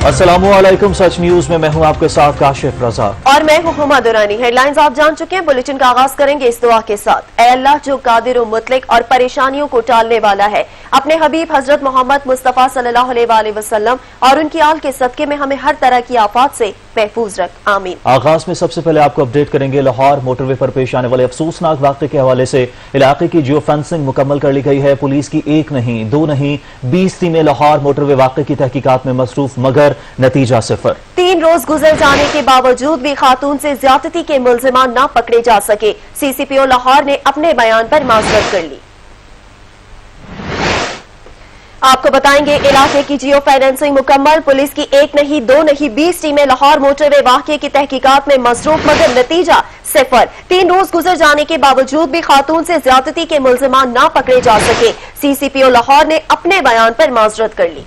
अस्सलामु अलैकुम, सच न्यूज में मैं हूं आपके साथ काशिफ रजा और मैं हूं हुमा दुरानी। हेडलाइंस आप जान चुके हैं। बुलेटिन का आगाज करेंगे इस दुआ के साथ। ऐ अल्लाह जो कादिर व मुतलक और परेशानियों को टालने वाला है, अपने हबीब हजरत मोहम्मद मुस्तफा सल्लल्लाहु अलैहि वसल्लम और उनकी आल के सदके में हमें हर तरह की आफात से महफूज रख, आमीन। आगाज में सबसे पहले आपको अपडेट करेंगे लाहौर मोटरवे पर पेश आने वाले अफसोसनाक वाक़े के हवाले से। इलाके की जियो फेंसिंग मुकम्मल कर ली गई है। पुलिस की 1 नहीं 2 नहीं 20 टीमें लाहौर मोटरवे वाक़े की तहकीकात में मसरूफ, मगर नतीजा 0। 3 रोज गुजर जाने के बावजूद भी खातून से ज्यादती के मुल्जिमान न पकड़े जा सके। CCPO लाहौर ने अपने बयान पर माजरत कर ली। आपको बताएंगे इलाके की जियो फाइनेंसिंग मुकम्मल, पुलिस की 1 नहीं 2 नहीं 20 टीमें लाहौर मोटरवे वाक़े की तहकीकात में मसरूफ, मगर नतीजा 0। 3 रोज गुजर जाने के बावजूद भी खातून से ज्यादती के मुल्जिमान न पकड़े जा सके। CCPO लाहौर ने अपने बयान पर माजरत कर ली।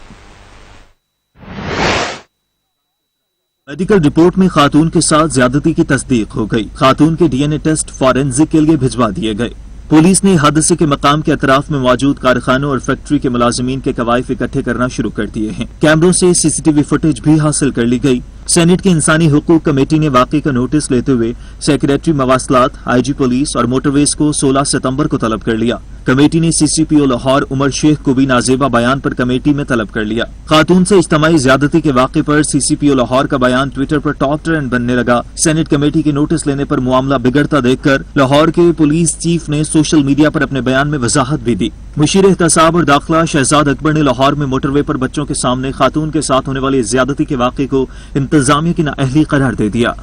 मेडिकल रिपोर्ट में खातून के साथ ज्यादती की तस्दीक हो गई। खातून के DNA टेस्ट फॉरेंसिक के लिए भिजवा दिए गए। पुलिस ने हादसे के मकाम के अतराफ में मौजूद कारखानों और फैक्ट्री के मुलाजिमीन के कवायफ इकट्ठे करना शुरू कर दिए हैं। कैमरों से CCTV फुटेज भी हासिल कर ली गई। सेनेट की इंसानी हुकूक कमेटी ने वाक़े का नोटिस लेते हुए सेक्रेटरी मवासलात, IG पुलिस और मोटरवेज को 16 सितंबर को तलब कर लिया। कमेटी ने CCPO लाहौर उमर शेख को भी नाजेबा बयान पर कमेटी में तलब कर लिया। खातून से इज्तमाई ज्यादती के वाक़े पर CCPO लाहौर का बयान ट्विटर पर टॉप ट्रेंड बनने लगा। सेनेट कमेटी के नोटिस लेने पर मामला बिगड़ता देखकर लाहौर के पुलिस चीफ ने सोशल मीडिया पर अपने बयान में वजाहत भी दी। मुशीर एहतसाब और दाखिला शहजाद अकबर ने लाहौर में मोटरवे पर बच्चों के सामने खातून के साथ होने वाली ज्यादती के वाक़े को इंतजामिया की नाअहली करार दे दिया।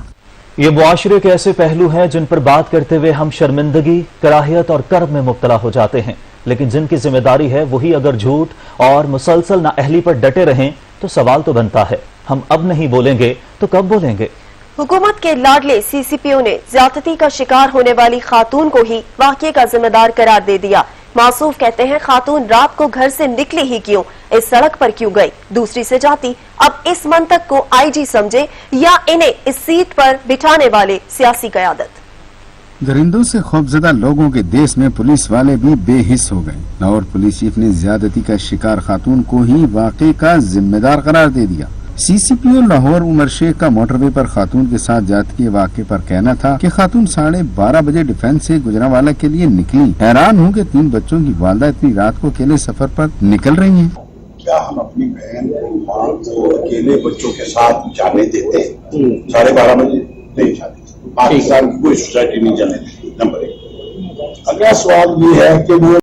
ये मुआशरे के ऐसे पहलू हैं जिन पर बात करते हुए हम शर्मिंदगी, कराहियत और कर्ब में मुब्तला हो जाते हैं, लेकिन जिनकी जिम्मेदारी है वही अगर झूठ और मुसलसल नाअहली पर डटे रहें तो सवाल तो बनता है, हम अब नहीं बोलेंगे तो कब बोलेंगे। हुकूमत के लाडले CCPO ने ज्यादती का शिकार होने वाली खातून को ही वाक़े का जिम्मेदार करार दे दिया। मासूफ कहते हैं खातून रात को घर से निकली ही क्यों, इस सड़क पर क्यों गई, दूसरी से जाती। अब इस मंतक को IG समझे या इन्हें इस सीट पर बिठाने वाले सियासी क़यादत। दरिंदों से खौफजदा लोगों के देश में पुलिस वाले भी बेहिस हो गए। लाहौर पुलिस चीफ ने ज्यादती का शिकार खातून को ही वाक़े का जिम्मेदार करार दे दिया। CCPO लाहौर उमर शेख का मोटरवे पर खातून के साथ ज्यादती के वाक़े पर कहना था कि खातून 12:30 बजे डिफेंस से गुजरांवाला के लिए निकली। हैरान हूँ कि 3 बच्चों की वालदा इतनी रात को अकेले सफर पर निकल रही हैं। क्या हम अपनी बहन को, माँ को अकेले बच्चों के साथ जाने देते हैं? 12:30 बजे नहीं जाने, पाकिस्तान की कोई सोसाइटी नहीं जाने देती। नंबर 1। अगला सवाल ये है कि वो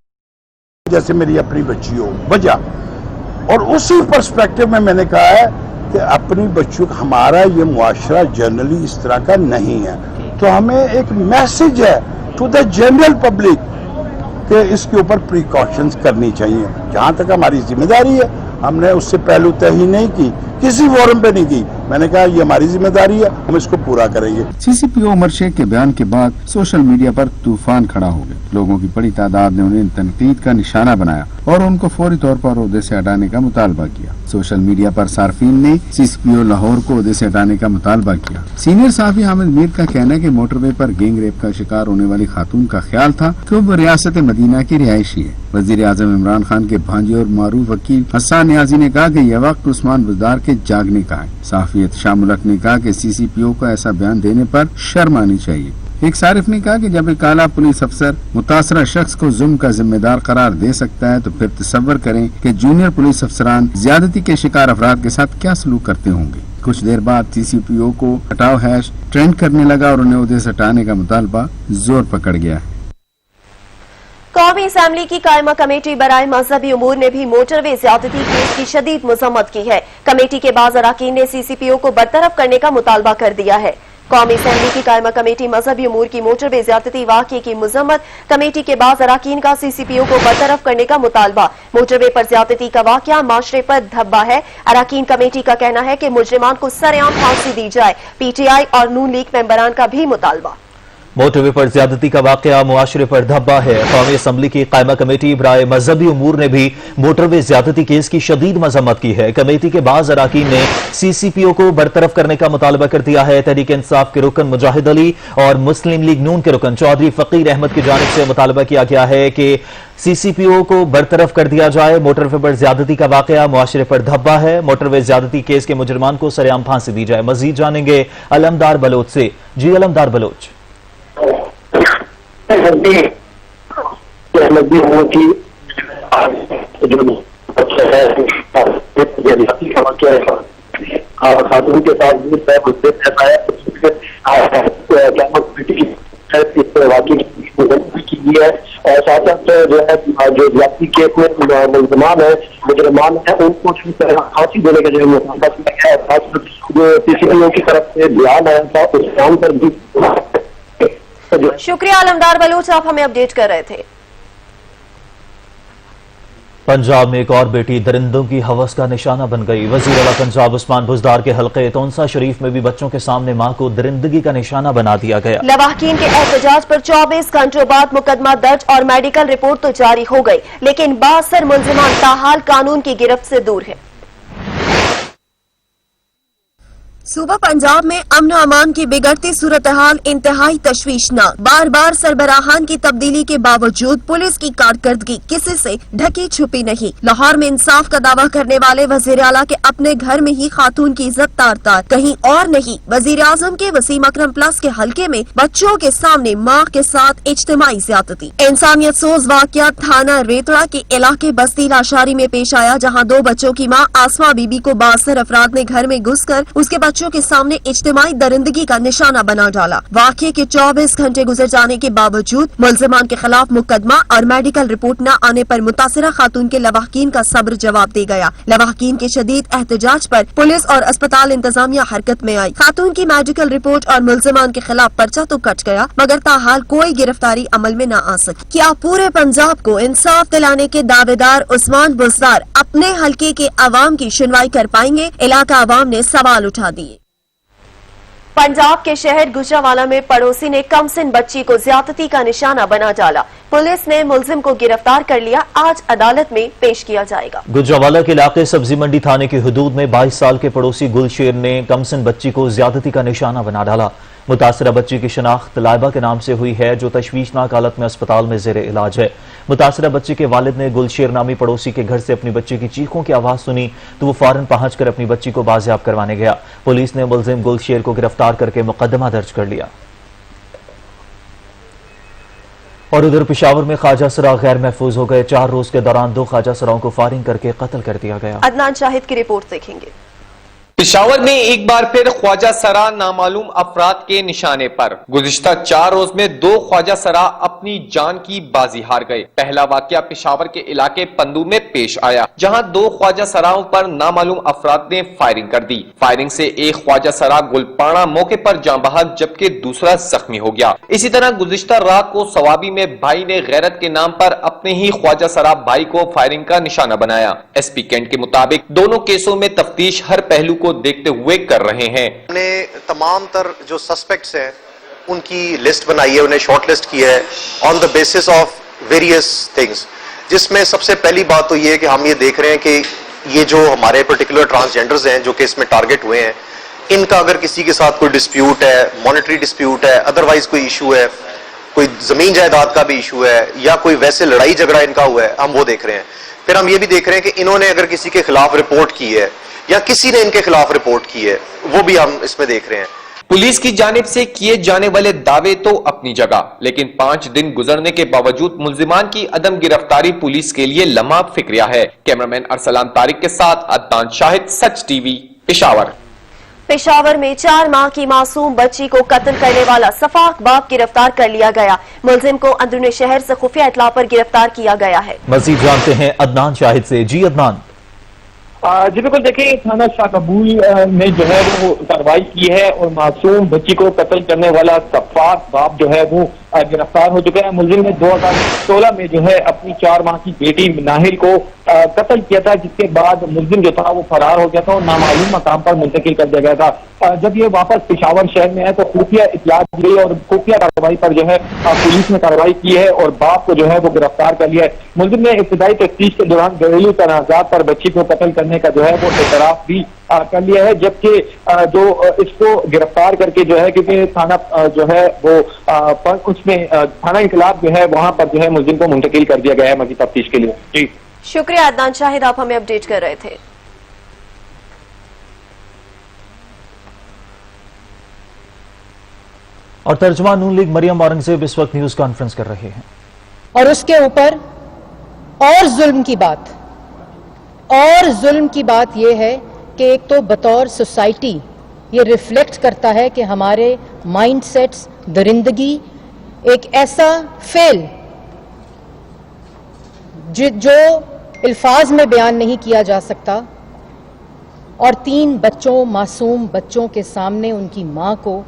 जैसे मेरी अपनी बच्ची हो वजह, और उसी पर्सपेक्टिव में मैंने कहा है कि अपनी बच्चों का हमारा ये मुआशरा जनरली इस तरह का नहीं है, तो हमें एक मैसेज है टू द जनरल पब्लिक कि इसके ऊपर प्रिकॉशंस करनी चाहिए। जहाँ तक हमारी जिम्मेदारी है, हमने उससे पहलू तय ही नहीं की, किसी फोरम पे नहीं की। मैंने कहा ये हमारी जिम्मेदारी है, हम इसको पूरा करेंगे। CCPO उमर शेख के बयान के बाद सोशल मीडिया पर तूफान खड़ा हो गया। लोगों की बड़ी तादाद ने उन्हें तनकीद का निशाना बनाया और उनको फौरी तौर पर ओहदे से हटाने का मुतालबा किया। सोशल मीडिया पर सार्फिन ने CCPO लाहौर को ओहदे से हटाने का मुतालबा किया। सीनियर साफी हामिद मीर का कहना है कि मोटरवे पर गैंग रेप का शिकार होने वाली खातून का ख्याल था कि वो रियासत मदीना की रिहायशी है। वजीर आजम इमरान खान के भांजे और मारूफ वकील हसन नियाजी ने कहा कि यह वक्त उस्मान बुज़दार के जागने का है। साफियत शाह मुल्क ने कहा कि CCPO को ऐसा बयान देने पर शर्म आनी चाहिए। एक सारिफ ने कहा कि जब एक आला पुलिस अफसर मुतासरा शख्स को जुल्म का जिम्मेदार करार दे सकता है तो फिर तसव्वुर करें कि जूनियर पुलिस अफसरान ज्यादती के शिकार अफराद के साथ क्या सलूक करते होंगे। कुछ देर बाद CCPO को हटाओ हैश ट्रेंड करने लगा और उन्हें ओहदे से हटाने का मुतालबा जोर पकड़ गया। कौमी असम्बली की कायमा कमेटी बराए मजहबी उमूर ने भी मोटरवे ज्यादती केस की शदीद मजम्मत की है। कमेटी के बाज़ अराकीन ने CCPO को बरतरफ करने का मुतालबा कर दिया है। कौमी असम्बली की कायमा कमेटी मजहबी उमूर की मोटरवे ज्यादती वाक़े की मजम्मत, कमेटी के बाज़ अराकीन का CCPO को बरतरफ करने का मुतालबा। मोटरवे पर ज्यादती का वाक़या माशरे पर धब्बा है। अराकीन कमेटी का कहना है कि मुजरिमान को सरेआम फांसी दी जाए। PTI और नून लीग मेंबरान का भी मुतालबा। मोटरवे पर ज्यादती का वाकया मुआशरे पर धब्बा है। कौमी असम्बली की कायमा कमेटी बराए मजहबी उमूर ने भी मोटरवे ज्यादती केस की शदीद मजम्मत की है। कमेटी के बाज अरकान ने CCPO को बरतरफ करने का मुतालबा कर दिया है। तहरीक इंसाफ के रुकन मुजाहिद अली और मुस्लिम लीग नून के रुकन चौधरी फकीर अहमद की जानिब से मुतालबा किया गया है कि CCPO को बरतरफ कर दिया जाए। मोटरवे पर ज्यादती का वाकया मुआशरे पर धब्बा है। मोटरवे ज्यादती केस के मुजरमान को सरेआम फांसी दी जाए। मजीद जानेंगे अलमदार बलोच से। जी अलमदार बलोच। खातून के साथ की है और साथ साथ जो है जो व्याप्ति केस में मुलजमान है मुजरमान है उनको फांसी देने का जो है जो CCPO की तरफ से बयान आया था उस काम पर भी। शुक्रिया अलमदार बलूच, आप हमें अपडेट कर रहे थे। पंजाब में एक और बेटी दरिंदों की हवस का निशाना बन गई। वजीर आला पंजाब उस्मान बुज़दार के हल्के तोनसा शरीफ में भी बच्चों के सामने मां को दरिंदगी का निशाना बना दिया गया। लवाहकीन के एहतजाज पर 24 घंटों बाद मुकदमा दर्ज और मेडिकल रिपोर्ट तो जारी हो गई, लेकिन बासर मुल्जिमान ताहाल कानून की गिरफ्त से दूर है। सूबा पंजाब में अमन अमान की बिगड़ती सूरत हाल इंतहाई तशवीशनाक। बार बार सरबराहान की तब्दीली के बावजूद पुलिस की कारकर्दगी किसी से ढकी छुपी नहीं। लाहौर में इंसाफ का दावा करने वाले वजीर आला के अपने घर में ही खातून की इज्जत तार तार, कहीं और नहीं। वजीर आजम के वसीम अकरम प्लस के हल्के में बच्चों के सामने माँ के साथ इज्तिमाई ज्यादती। इंसानियत सोज वाकया थाना रेतड़ा के इलाके बस्ती लाशारी में पेश आया, जहाँ 2 बच्चों की माँ आसमा बीबी को बासर अफराद ने घर में घुसकर उसके बच्चों के सामने इज्तिमाई दरिंदगी का निशाना बना डाला। वाकये के 24 घंटे गुजर जाने के बावजूद मुल्जिमान के खिलाफ मुकदमा और मेडिकल रिपोर्ट न आने पर मुतासिरा खातून के लवाहकीन का सब्र जवाब दे गया। लवाहकीन के शदीद एहतजाज पर पुलिस और अस्पताल इंतजामिया हरकत में आई। खातून की मेडिकल रिपोर्ट और मुल्जिमान के खिलाफ पर्चा तो कट गया, मगर ताहाल कोई गिरफ्तारी अमल में न आ सकी। क्या पूरे पंजाब को इंसाफ दिलाने के दावेदार उस्मान बुज़दार अपने हल्के के अवाम की सुनवाई कर पाएंगे? इलाका अवाम ने सवाल उठा दिए। पंजाब के शहर गुजरावाला में पड़ोसी ने कमसिन बच्ची को ज्यादती का निशाना बना डाला। पुलिस ने मुलजिम को गिरफ्तार कर लिया, आज अदालत में पेश किया जाएगा। गुजरावाला के इलाके सब्जी मंडी थाने की हुदूद में 22 साल के पड़ोसी गुलशेर ने कमसिन बच्ची को ज्यादती का निशाना बना डाला। मुतासरा बच्ची की शिनाख्त लाइबा के नाम से हुई है, जो तशवीशनाक हालत में अस्पताल में जेर इलाज है। मुतासरा बच्ची के वालिद ने गुलशेर नामी पड़ोसी के घर से अपनी बच्ची की चीखों की आवाज सुनी तो वो फौरन पहुंचकर अपनी बच्ची को बाजियाब करवाने गया। पुलिस ने मुलजिम गुलशेर को गिरफ्तार करके मुकदमा दर्ज कर लिया। और उधर पेशावर में ख्वाजा सरा गैर महफूज हो गए। 4 रोज के दौरान 2 ख्वाजा सराओं को फायरिंग करके कत्ल कर दिया गया। अदनान शाहिद की रिपोर्ट देखेंगे। पेशावर में एक बार फिर ख्वाजा सरा नामालूम अफराद के निशाने पर। गुज़िश्ता 4 रोज में 2 ख्वाजा सरा अपनी जान की बाजी हार गए। पहला वाकया पेशावर के इलाके पंदू में पेश आया, जहां 2 ख्वाजा सराओं पर नामालूम अफराद ने फायरिंग कर दी। फायरिंग से एक ख्वाजा सरा गुलपाड़ा मौके पर जान बहक, जबकि दूसरा जख्मी हो गया। इसी तरह गुज़िश्ता रात को सवाबी में भाई ने गैरत के नाम पर अपने ही ख्वाजा सरा भाई को फायरिंग का निशाना बनाया। SP कैंट के मुताबिक दोनों केसों में तफ्तीश हर पहलू को देखते हुए कर रहे हैं। हमने तमाम तर जो सस्पेक्ट्स हैं उनकी लिस्ट बनाई है, उन्हें शॉर्ट लिस्ट की है on the basis of various things, जिसमें सबसे पहली बात तो ये है कि हम ये देख रहे हैं कि ये जो हमारे पर्टिकुलर ट्रांसजेंडर्स हैं जो कि इसमें टारगेट हुए हैं, इनका अगर किसी के साथ कोई डिस्प्यूट है, मॉनेटरी डिस्प्यूट है, अदरवाइज कोई इशू है, कोई जमीन जायदाद का भी इशू है, या कोई वैसे लड़ाई झगड़ा इनका हुआ है, हम वो देख रहे हैं। फिर हम ये भी देख रहे हैं कि इन्होंने अगर किसी के खिलाफ रिपोर्ट की है या किसी ने इनके खिलाफ रिपोर्ट की है, वो भी हम इसमें देख रहे हैं। पुलिस की जानिब से किए जाने वाले दावे तो अपनी जगह, लेकिन 5 दिन गुजरने के बावजूद मुल्जिमान की अदम गिरफ्तारी पुलिस के लिए लम्हा फिक्रिया है। कैमरामैन अरसलान तारिक के साथ अदनान शाहिद, सच टीवी, पेशावर। पेशावर में 4 माह की मासूम बच्ची को कत्ल करने वाला सफाक बाप गिरफ्तार कर लिया गया। मुलजिम को अंदरूनी शहर से खुफिया इत्तला पर गिरफ्तार किया गया है। मजीद जानते हैं अदनान शाहिद से। जी अदनान। जी बिल्कुल, देखिए थाना शाह कबूल में जो है वो कार्रवाई की है और मासूम बच्ची को कत्ल करने वाला सफाक बाप जो है वो गिरफ्तार हो चुका है। मुलजिम ने 2016 में जो है अपनी 4 माह की बेटी नाहिल को قتل کیا تھا، جس کے بعد ملزم جو تھا وہ فرار ہو گیا تھا اور نامعلوم مقام پر منتقل کر دیا گیا تھا۔ جب یہ واپس پشاور شہر میں ہے تو خفیہ اطلاع دی گئی اور خفیہ کارروائی پر جو ہے پولیس نے کارروائی کی ہے اور باپ کو جو ہے وہ گرفتار کر لیا ہے۔ ملزم نے ابتدائی تفتیش کے دوران گھریلو تنازعات پر بچی کو قتل کرنے کا جو ہے وہ اعتراف بھی کر لیا ہے، جبکہ جو اس کو گرفتار کر کے جو ہے کیونکہ تھانہ جو ہے وہ اس میں تھانہ انقلاب جو ہے وہاں پر جو ہے ملزم کو منتقل کر دیا گیا ہے مزید تفتیش کے لیے۔ جی شکریہ عدنان شاہد، آپ ہمیں اپڈیٹ کر رہے تھے۔ اور ترجمان نون لیگ مریم اورنگزیب اس وقت نیوز کانفرنس کر رہے ہیں اور اس کے اوپر اور ظلم کی بات یہ ہے کہ ایک تو بطور سوسائٹی یہ ریفلیکٹ کرتا ہے کہ ہمارے مائنڈ سیٹس، درندگی، ایک ایسا فعل جو الفاظ میں بیان نہیں کیا جا سکتا، اور 3 بچوں، معصوم بچوں کے سامنے ان کی ماں کو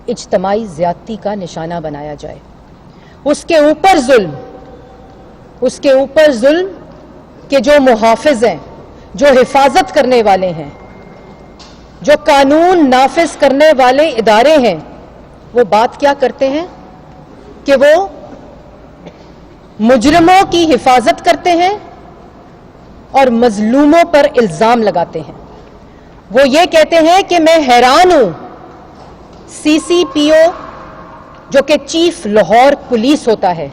اجتماعی زیادتی کا نشانہ بنایا جائے۔ اس کے اوپر ظلم کہ جو محافظ ہیں، جو حفاظت کرنے والے ہیں، جو قانون نافذ کرنے والے ادارے ہیں، وہ بات کیا کرتے ہیں کہ وہ مجرموں کی حفاظت کرتے ہیں اور مظلوموں پر الزام لگاتے ہیں۔ وہ یہ کہتے ہیں کہ میں حیران ہوں، سی سی پی او جو کہ چیف لاہور پولیس ہوتا ہے،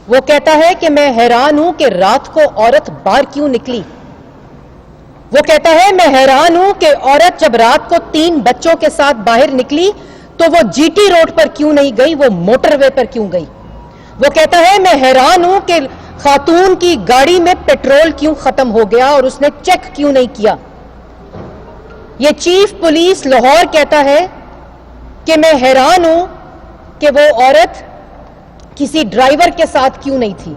وہ کہتا ہے کہ میں حیران ہوں کہ رات کو عورت باہر کیوں نکلی۔ وہ کہتا ہے میں حیران ہوں کہ عورت جب رات کو 3 بچوں کے ساتھ باہر نکلی تو وہ جی ٹی روڈ پر کیوں نہیں گئی، وہ موٹر وے پر کیوں گئی۔ وہ کہتا ہے میں حیران ہوں کہ خاتون کی گاڑی میں پیٹرول کیوں ختم ہو گیا اور اس نے چیک کیوں نہیں کیا۔ یہ چیف پولیس لاہور کہتا ہے کہ میں حیران ہوں کہ وہ عورت کسی ڈرائیور کے ساتھ کیوں نہیں تھی۔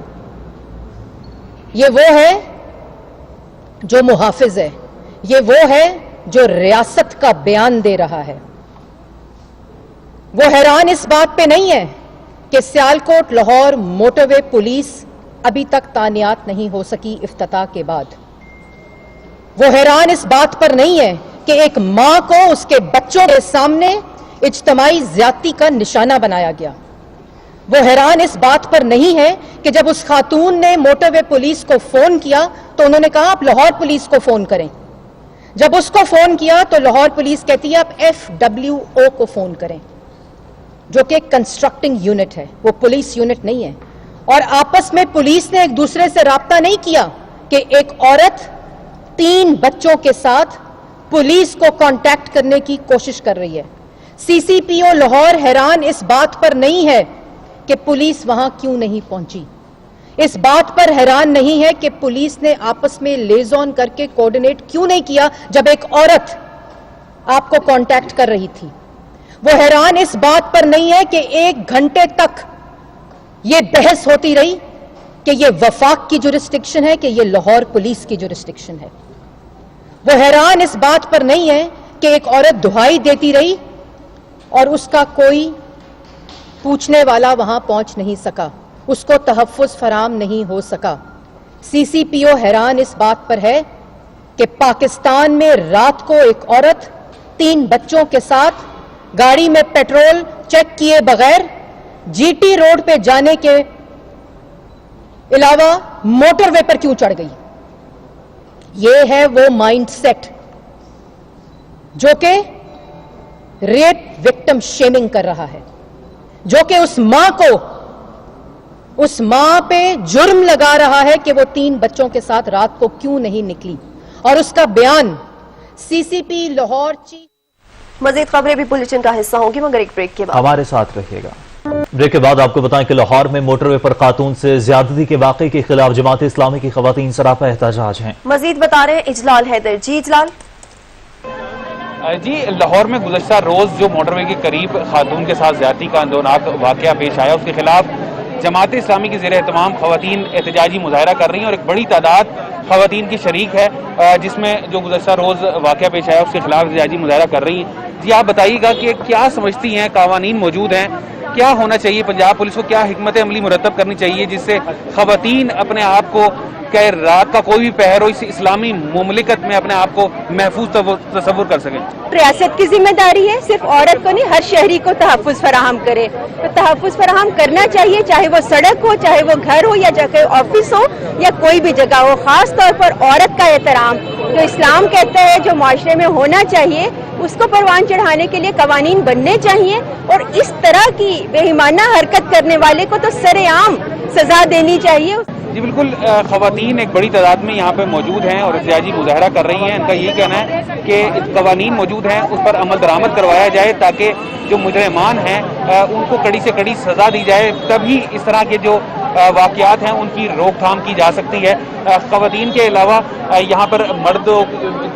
یہ وہ ہے جو محافظ ہے، یہ وہ ہے جو ریاست کا بیان دے رہا ہے۔ وہ حیران اس بات پہ نہیں ہے کہ سیالکوٹ لاہور موٹر وے پولیس ابھی تک تعینات نہیں ہو سکی افتتاح کے بعد۔ وہ حیران اس بات پر نہیں ہے کہ ایک ماں کو اس کے بچوں کے سامنے اجتماعی زیادتی کا نشانہ بنایا گیا۔ وہ حیران اس بات پر نہیں ہے کہ جب اس خاتون نے موٹر وے پولیس کو فون کیا تو انہوں نے کہا آپ لاہور پولیس کو فون کریں۔ جب اس کو فون کیا تو لاہور پولیس کہتی ہے آپ FWO کو فون کریں، جو کہ کنسٹرکٹنگ یونٹ ہے، وہ پولیس یونٹ نہیں ہے۔ اور آپس میں پولیس نے ایک دوسرے سے رابطہ نہیں کیا کہ ایک عورت 3 بچوں کے ساتھ پولیس کو کانٹیکٹ کرنے کی کوشش کر رہی ہے۔ سی سی پی او لاہور حیران اس بات پر نہیں ہے کہ پولیس وہاں کیوں نہیں پہنچی، اس بات پر حیران نہیں ہے کہ پولیس نے آپس میں لیزون کر کے کوارڈینیٹ کیوں نہیں کیا جب ایک عورت آپ کو کانٹیکٹ کر رہی تھی۔ وہ حیران اس بات پر نہیں ہے کہ 1 گھنٹے تک یہ بحث ہوتی رہی کہ یہ وفاق کی جورسڈکشن ہے کہ یہ لاہور پولیس کی جورسڈکشن ہے۔ وہ حیران اس بات پر نہیں ہے کہ ایک عورت دہائی دیتی رہی اور اس کا کوئی پوچھنے والا وہاں پہنچ نہیں سکا، اس کو تحفظ فراہم نہیں ہو سکا۔ سی سی پی او حیران اس بات پر ہے کہ پاکستان میں رات کو ایک عورت 3 بچوں کے ساتھ گاڑی میں پیٹرول چیک کیے بغیر جی ٹی روڈ پہ جانے کے علاوہ موٹر وے پر کیوں چڑھ گئی۔ یہ ہے وہ مائنڈ سیٹ جو کہ ریپ وکٹم شیمنگ کر رہا ہے، جو کہ اس ماں پہ جرم لگا رہا ہے کہ وہ 3 بچوں کے ساتھ رات کو کیوں نہیں نکلی، اور اس کا بیان سی سی پی لاہور چیف۔ مزید خبریں بھی بلیٹن کا حصہ ہوں گی مگر ایک بریک کے بعد۔ ہمارے ساتھ رہیے گا۔ بریک کے بعد آپ کو بتائیں کہ لاہور میں موٹر وے پر خاتون سے زیادتی کے واقعے کے خلاف جماعت اسلامی کی خواتین سراپا احتجاج ہیں۔ مزید بتا رہے ہیں اجلال حیدر۔ جی اجلال۔ جی لاہور میں گزشتہ روز جو موٹر وے کے قریب خاتون کے ساتھ زیادتی کا اندوناک واقعہ پیش آیا، اس کے خلاف جماعت اسلامی کی زیر اہتمام خواتین احتجاجی مظاہرہ کر رہی ہیں اور ایک بڑی تعداد خواتین کی شریک ہے جس میں جو گزشتہ روز واقعہ پیش آیا اس کے خلاف احتجاجی مظاہرہ کر رہی ہیں۔ جی آپ بتائیے گا کہ کیا سمجھتی ہیں، قوانین موجود ہیں، کیا ہونا چاہیے، پنجاب پولیس کو کیا حکمت عملی مرتب کرنی چاہیے جس سے خواتین اپنے آپ کو کہ رات کا کوئی بھی پہر ہو اس اسلامی مملکت میں اپنے آپ کو محفوظ تصور کر سکیں؟ ریاست کی ذمہ داری ہے، صرف عورت کو نہیں، ہر شہری کو تحفظ فراہم کرے. تو تحفظ فراہم کرنا چاہیے، چاہے وہ سڑک ہو، چاہے وہ گھر ہو، یا چاہے آفس ہو، یا کوئی بھی جگہ ہو. خاص طور پر عورت کا احترام جو اسلام کہتا ہے، جو معاشرے میں ہونا چاہیے، اس کو پروان چڑھانے کے لیے قوانین بننے چاہیے. اور اس طرح کی بے ایمانہ حرکت کرنے والے کو تو سر عام سزا دینی چاہیے. جی بالکل، خواتین ایک بڑی تعداد میں یہاں پہ موجود ہیں اور احتجاجی مظاہرہ کر رہی ہیں. ان کا یہ کہنا ہے کہ قوانین موجود ہیں، اس پر عمل درآمد کروایا جائے تاکہ جو مجرمان ہیں ان کو کڑی سے کڑی سزا دی جائے، تبھی اس طرح کے جو واقعات ہیں ان کی روک تھام کی جا سکتی ہے. خواتین کے علاوہ یہاں پر مردوں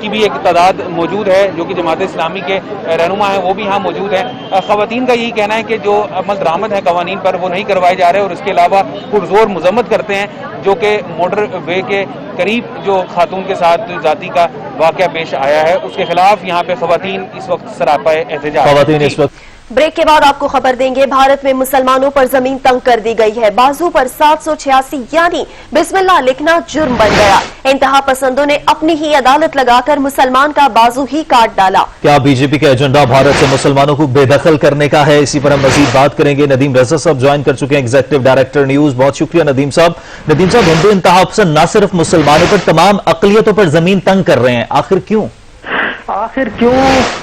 کی بھی ایک تعداد موجود ہے جو کہ جماعت اسلامی کے رہنما ہیں، وہ بھی یہاں موجود ہیں. خواتین کا یہی کہنا ہے کہ جو عمل درآمد ہے قوانین پر وہ نہیں کروائے جا رہے، اور اس کے علاوہ پرزور مذمت کرتے ہیں جو کہ موٹر وے کے قریب جو خاتون کے ساتھ ذاتی کا واقعہ پیش آیا ہے اس کے خلاف یہاں پہ خواتین اس وقت سراپا احتجاج. خواتین اس وقت بریک کے بعد آپ کو خبر دیں گے. بھارت میں مسلمانوں پر زمین تنگ کر دی گئی ہے. بازو پر 786 یعنی بسم اللہ لکھنا جرم بن گیا. انتہا پسندوں نے اپنی ہی عدالت لگا کر مسلمان کا بازو ہی کاٹ ڈالا. کیا بی جے پی کا ایجنڈا بھارت سے مسلمانوں کو بے دخل کرنے کا ہے؟ اسی پر ہم مزید بات کریں گے. ندیم رضا صاحب جوائن کر چکے ہیں، ایگزیکٹو ڈائریکٹر نیوز. بہت شکریہ ندیم صاحب. ندیم صاحب، ہندو انتہا پسند نہ صرف مسلمانوں پر تمام اقلیتوں پر زمین تنگ کر رہے ہیں، آخر کیوں؟ آخر کیوں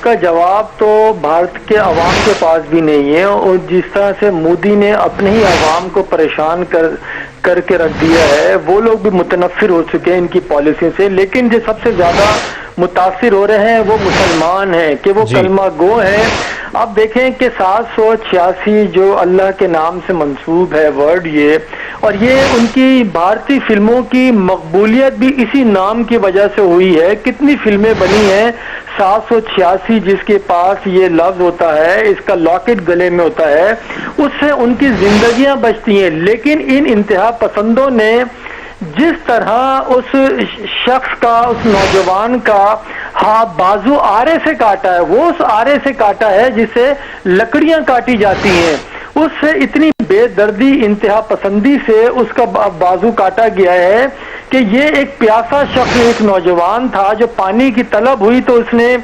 کا جواب تو بھارت کے عوام کے پاس بھی نہیں ہے. اور جس طرح سے مودی نے اپنے ہی عوام کو پریشان کر کے رکھ دیا ہے، وہ لوگ بھی متنفر ہو چکے ہیں ان کی پالیسی سے. لیکن جو سب سے زیادہ متاثر ہو رہے ہیں وہ مسلمان ہیں کہ وہ کلمہ گو ہیں. اب دیکھیں کہ 786 جو اللہ کے نام سے منسوب ہے ورڈ یہ، اور یہ ان کی بھارتی فلموں کی مقبولیت بھی اسی نام کی وجہ سے ہوئی ہے. کتنی فلمیں بنی ہیں 786 جس کے پاس یہ لفظ ہوتا ہے، اس کا لاکٹ گلے میں ہوتا ہے، اس سے ان کی زندگیاں بچتی ہیں. لیکن ان انتہا پسندوں نے جس طرح اس شخص کا، اس نوجوان کا بازو آرے سے کاٹا ہے، وہ اس آرے سے کاٹا ہے جس سے لکڑیاں کاٹی جاتی ہیں، اس سے اتنی بے دردی انتہا پسندی سے اس کا بازو کاٹا گیا ہے کہ یہ ایک پیاسا شخص، ایک نوجوان تھا جو پانی کی طلب ہوئی تو اس نے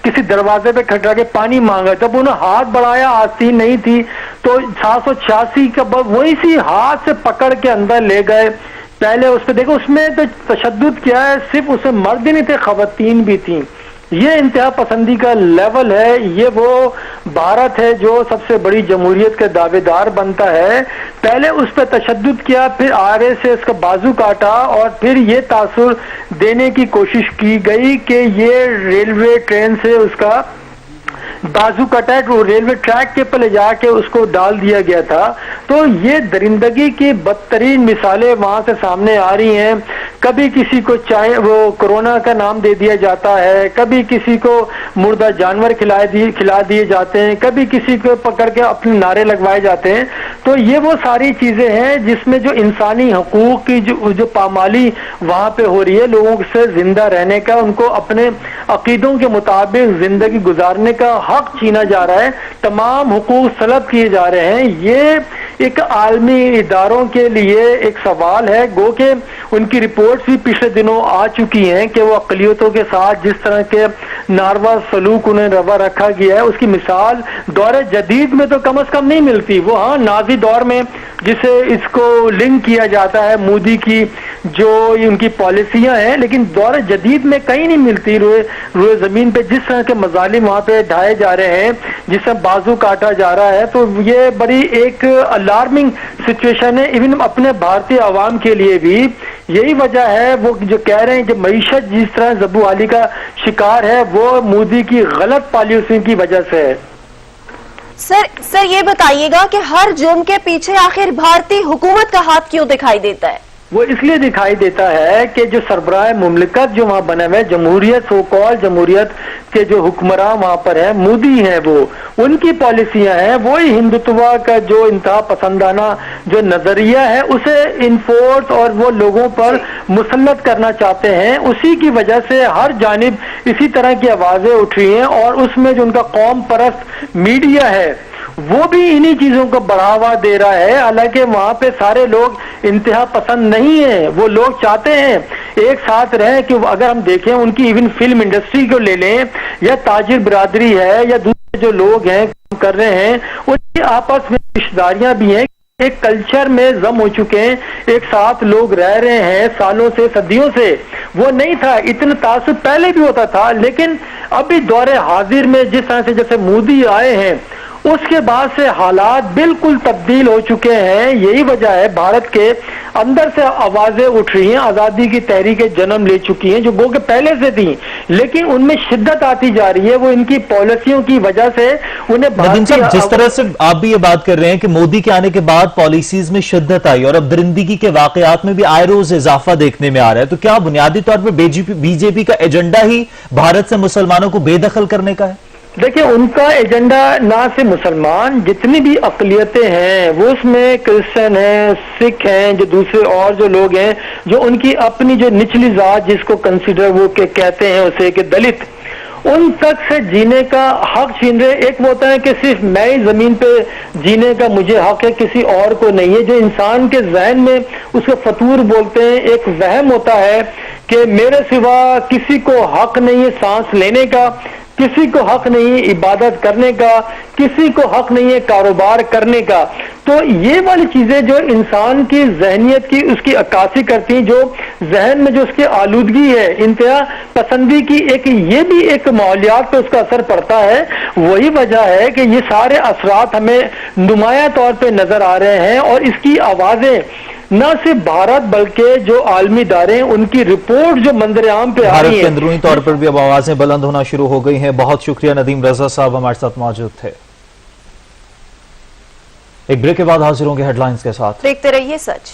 کسی دروازے پہ کھٹکا کے پانی مانگا. جب انہوں نے ہاتھ بڑھایا آستین نہیں تھی تو 786 کا وہی سی ہاتھ سے پکڑ کے اندر لے گئے. پہلے اس پہ دیکھو، اس میں تو تشدد کیا ہے، صرف اس میں مرد ہی نہیں تھے، خواتین بھی تھیں. یہ انتہا پسندی کا لیول ہے. یہ وہ بھارت ہے جو سب سے بڑی جمہوریت کا دعوے دار بنتا ہے. پہلے اس پہ تشدد کیا، پھر آرے سے اس کا بازو کاٹا، اور پھر یہ تاثر دینے کی کوشش کی گئی کہ یہ ریلوے ٹرین سے اس کا بازو کٹا ہے، وہ ریلوے ٹریک کے پہ لے جا کے اس کو ڈال دیا گیا تھا. تو یہ درندگی کی بدترین مثالیں وہاں سے سامنے آ رہی ہیں. کبھی کسی کو چاہے وہ کورونا کا نام دے دیا جاتا ہے، کبھی کسی کو مردہ جانور کھلا دیے جاتے ہیں، کبھی کسی کو پکڑ کے اپنے نعرے لگوائے جاتے ہیں. تو یہ وہ ساری چیزیں ہیں جس میں جو انسانی حقوق کی جو پامالی وہاں پہ ہو رہی ہے، لوگوں سے زندہ رہنے کا، ان کو اپنے عقیدوں کے مطابق زندگی گزارنے کا حق چھینا جا رہا ہے، تمام حقوق سلب کیے جا رہے ہیں. یہ ایک عالمی اداروں کے لیے ایک سوال ہے. گو کہ ان کی رپورٹس بھی پچھلے دنوں آ چکی ہیں کہ وہ اقلیتوں کے ساتھ جس طرح کے ناروا سلوک انہیں روا رکھا گیا ہے، اس کی مثال دور جدید میں تو کم از کم نہیں ملتی. وہ ہاں نازی دور میں جسے اس کو لنک کیا جاتا ہے مودی کی جو ان کی پالیسیاں ہیں، لیکن دور جدید میں کہیں نہیں ملتی. روئے زمین پہ جس طرح کے مظالم وہاں پہ ڈھائے جا رہے ہیں، جس طرح بازو کاٹا جا رہا ہے، تو یہ بڑی ایک الارمنگ سچویشن ہے ایون اپنے بھارتی عوام کے لیے بھی. یہی وجہ ہے وہ جو کہہ رہے ہیں کہ معیشت جس طرح زبوحالی کا شکار ہے وہ مودی کی غلط پالیسی کی وجہ سے ہے. سر یہ بتائیے گا کہ ہر جرم کے پیچھے آخر بھارتی حکومت کا ہاتھ کیوں دکھائی دیتا ہے؟ وہ اس لیے دکھائی دیتا ہے کہ جو سربراہ مملکت جو وہاں بنے ہوئے جمہوریت، سو کال جمہوریت کے جو حکمراں وہاں پر ہیں، مودی ہیں، وہ ان کی پالیسیاں ہیں، وہی ہندوتوا کا جو انتہا پسندانہ جو نظریہ ہے اسے انفورس اور وہ لوگوں پر مسلط کرنا چاہتے ہیں. اسی کی وجہ سے ہر جانب اسی طرح کی آوازیں اٹھ رہی ہیں، اور اس میں جو ان کا قوم پرست میڈیا ہے वो भी इन्हीं चीजों को बढ़ावा दे रहा है। हालांकि वहां पे सारे लोग इंतहा पसंद नहीं है, वो लोग चाहते हैं एक साथ रहें। कि अगर हम देखें उनकी इवन फिल्म इंडस्ट्री को ले लें या ताजिर बिरादरी है या दूसरे जो लोग हैं काम कर रहे हैं, उनकी आपस में रिश्तेदारियां भी हैं, एक कल्चर में जम हो चुके हैं, एक साथ लोग रह रहे हैं सालों से सदियों से। वो नहीं था, इतना तासुब पहले भी होता था, लेकिन अभी दौरे हाजिर में जिस तरह से जैसे मोदी आए हैं उसके बाद से हालात बिल्कुल तब्दील हो चुके हैं। यही वजह है भारत के अंदर से आवाजें उठ रही हैं, आजादी की तहरीकें जन्म ले चुकी हैं जो गो के पहले से थी, लेकिन उनमें शिद्दत आती जा रही है। वो इनकी पॉलिसियों की वजह से उन्हें नदीम साहब, जिस तरह से आप भी ये बात कर रहे हैं कि मोदी के आने के बाद पॉलिसीज में शिद्दत आई और अब दरिंदगी के वाकयात में भी आए रोज इजाफा देखने में आ रहा है, तो क्या बुनियादी तौर पर बीजेपी का एजेंडा ही भारत से मुसलमानों को बेदखल करने का है? देखिए, उनका एजेंडा ना से मुसलमान, जितनी भी अकलियतें हैं वो उसमें क्रिश्चियन हैं, सिख हैं, जो दूसरे और जो लोग हैं जो उनकी अपनी जो निचली जात जिसको कंसिडर वो के कहते हैं उसे कि दलित, उन तक से जीने का हक छीन रहे। एक वो होता है कि सिर्फ मैं ही जमीन पे जीने का मुझे हक है, किसी और को नहीं है। जो इंसान के जहन में उसको फतूर बोलते हैं, एक वहम होता है कि मेरे सिवा किसी को हक नहीं है सांस लेने का, किसी को हक नहीं है इबादत करने का, किसी को हक नहीं है कारोबार करने का। तो ये वाली चीजें जो इंसान की जहनियत की उसकी अक्कासी करती हैं, जो जहन में जो उसकी आलूदगी है, इंतहा पसंदी की, एक ये भी एक माहौलियात पे उसका असर पड़ता है। वही वजह है कि ये सारे असरात हमें नुमाया तौर पे नजर आ रहे हैं और इसकी आवाजें न सिर्फ भारत बल्कि जो आलमी इदारे हैं उनकी रिपोर्ट जो मंजर आम पे आ भारत रही के है, अंदरूनी तौर पर भी अब आवाजें बुलंद होना शुरू हो गई हैं। बहुत शुक्रिया नदीम रजा साहब हमारे साथ मौजूद थे। एक ब्रेक के बाद हाजिर होंगे हेडलाइंस के साथ। देखते रहिए सच।